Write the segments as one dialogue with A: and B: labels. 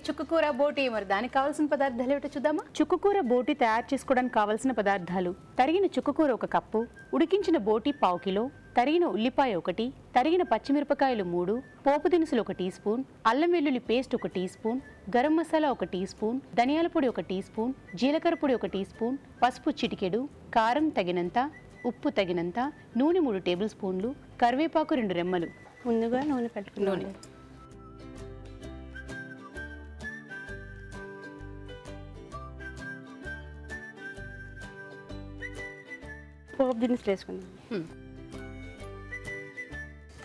A: చుక్కకూర బోటి. మరి దానికి కావాల్సిన పదార్థాలు ఏమిటో చూద్దామా. చుక్కకూర బోటి తయారు చేసుకోవడానికి కావాల్సిన పదార్థాలు: తరిగిన చుక్కకూర 1 కప్పు, ఉడికించిన బోటి 1/2 కిలో, తరిగిన ఉల్లిపాయ 1, తరిగిన పచ్చిమిరపకాయలు 3, పోపు దినుసులు 1 టీ స్పూన్, అల్లం వెల్లుల్లి paste 1 teaspoon, garam masala 1 teaspoon, ధనియాల పొడి 1 టీ స్పూన్, జీలకర్ర పొడి 1 టీ స్పూన్, పసుపు చిటికెడు, కారం తగినంత, ఉప్పు తగినంత, నూనె 3 టేబుల్ స్పూన్లు, కరివేపాకు 2 రెమ్మలు.
B: ముందుగా నూనె పెట్టుకున్నాను. పోపు దినుసులు వేసుకున్నాను.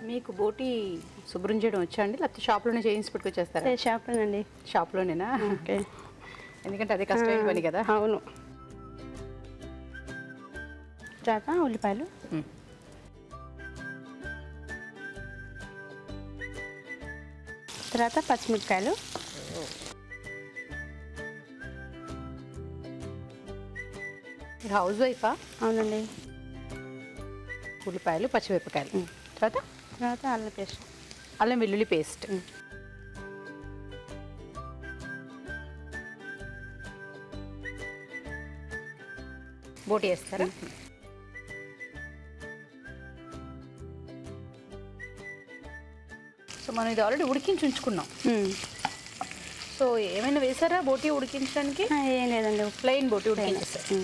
A: మీకు బోటి శుభ్రం చేయడం వచ్చా అండి, లేకపోతే షాప్లోనే చేయించి పెట్టుకొచ్చేస్తారా?
B: షాప్లోనండి.
A: షాప్లోనేనా?
B: ఓకే.
A: ఎందుకంటే అదే కష్టమైన పని కదా.
B: అవును. తర్వాత ఉల్లిపాయలు, తర్వాత పచ్చిమిరపకాయలు,
A: హౌస్ వైఫా?
B: అవునండి.
A: ఉల్లిపాయలు, పచ్చిమిరపకాయలు, తర్వాత
B: అల్లం పేస్ట్,
A: అల్లం వెల్లుల్లి పేస్ట్. బోటి వేస్తారా? సో మనం ఇది ఆల్రెడీ ఉడికించి ఉంచుకున్నాం. సో ఏమైనా వేసారా బోటి ఉడికించడానికి?
B: ఏం లేదండి,
A: ప్లెయిన్ బోటి ఉడికించేస్తారు.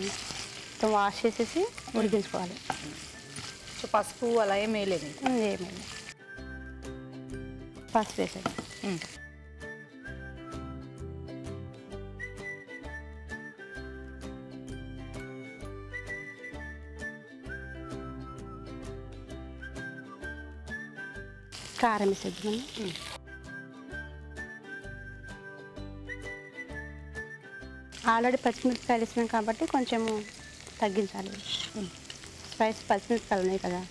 B: వాష్ చేసేసి ఉడికించుకోవాలి.
A: సో పసుపు అలా ఏం వేయలేదు?
B: ఏమీ పసుపు వేసేది. కారం వేసేద్దాం. ఆల్రెడీ పచ్చిమిరపకాయలు వేసినాం కాబట్టి కొంచెము తగ్గించాలి. స్పైస్ పచ్చిమిరపకాయలు ఉన్నాయి కదా.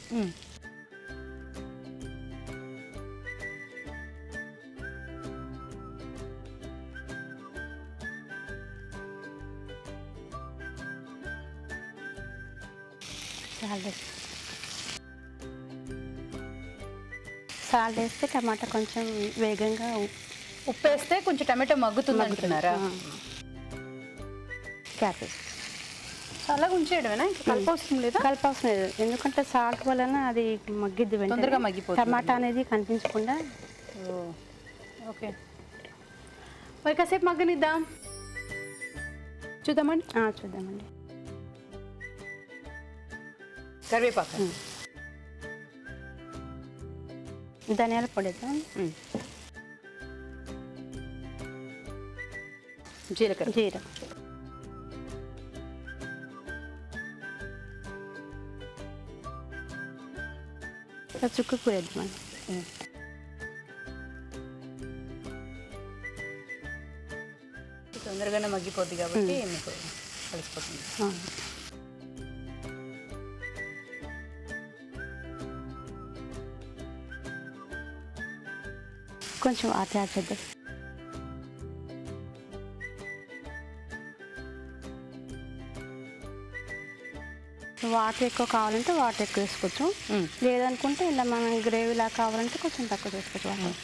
B: సాల్ట్ వేస్తే టమాటా కొంచెం వేగంగా,
A: ఉప్పు వేస్తే కొంచెం టమాటా మగ్గుతుంది అంటున్నారా?
B: క్యారెట్
A: చాలా ఉంచేయడమేనా, కలపవసరం లేదా?
B: కలపవసరం లేదు, ఎందుకంటే సాల్ట్ వలన అది మగ్గిద్ది,
A: తొందరగా మగ్గిపోతుంది.
B: టమాటా అనేది కనిపించకుండా.
A: ఓకే, మరి కాసేపు మగ్గనిద్దాం. చూద్దామండి.
B: చూద్దామండి.
A: కరివేపాకు,
B: ధనియాల పొడి వేద్దాం,
A: జీలకర్ర,
B: చుక్కకూర వేద్దామండి.
A: తొందరగానే మగ్గిపోద్ది కాబట్టి మీకు కలిసిపోతుంది.
B: కొంచెం వాటర్ యాడ్ చేద్దాం. వాటర్ ఎక్కువ కావాలంటే వాటర్ ఎక్కువ వేసుకోవచ్చు, లేదనుకుంటే ఇలా మనం గ్రేవీలా కావాలంటే కొంచెం తక్కువ వేసుకోవచ్చు వాటర్.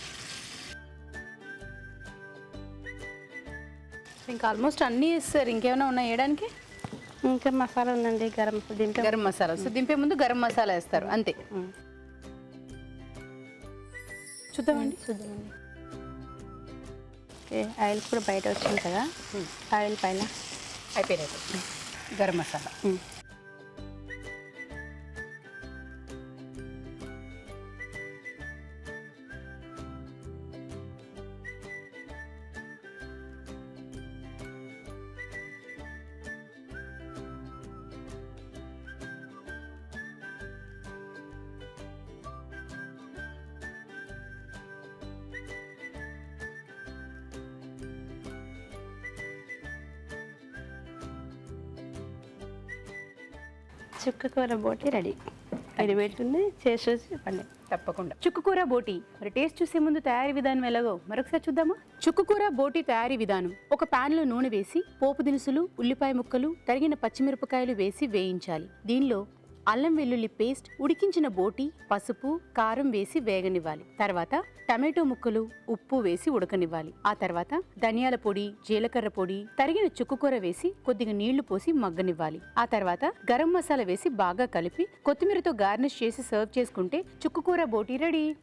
A: ఇంకా ఆల్మోస్ట్ అన్నీ వేస్తారు. ఇంకేమైనా ఉన్నాయి వేయడానికి?
B: ఇంకా మసాలా ఉందండి, గరం మసాలా.
A: గరం మసాలా. సో దింపే ముందు గరం మసాలా వేస్తారు అంతే. చూద్దామండి.
B: ఓకే, ఆయిల్ కూడా బయట వచ్చింది కదా, ఆయిల్ పైన
A: అయిపోయినట్టు. గరం మసాలా,
B: చుక్కకూర బోటి రెడీ. ఇది పెడుతుంది, చేసి చెప్పండి.
A: తప్పకుండా. చుక్కకూర బోటి మరి టేస్ట్ చూసే ముందు తయారీ విధానం ఎలాగో మరొకసారి చూద్దామా. చుక్కకూర బోటి తయారీ విధానం: ఒక పాన్ లో నూనె వేసి పోపు దినుసులు, ఉల్లిపాయ ముక్కలు, తరిగిన పచ్చిమిరపకాయలు వేసి వేయించాలి. దీనిలో అల్లం వెల్లుల్లి పేస్ట్, ఉడికించిన బోటి, పసుపు, కారం వేసి వేగనివ్వాలి. తర్వాత టమాటో ముక్కలు, ఉప్పు వేసి ఉడకనివ్వాలి. ఆ తర్వాత ధనియాల పొడి, జీలకర్ర పొడి, తరిగిన చుక్కకూర వేసి కొద్దిగా నీళ్లు పోసి మగ్గనివ్వాలి. ఆ తర్వాత గరం మసాలా వేసి బాగా కలిపి కొత్తిమీరతో గార్నిష్ చేసి సర్వ్ చేసుకుంటే చుక్కకూర బోటి రెడీ.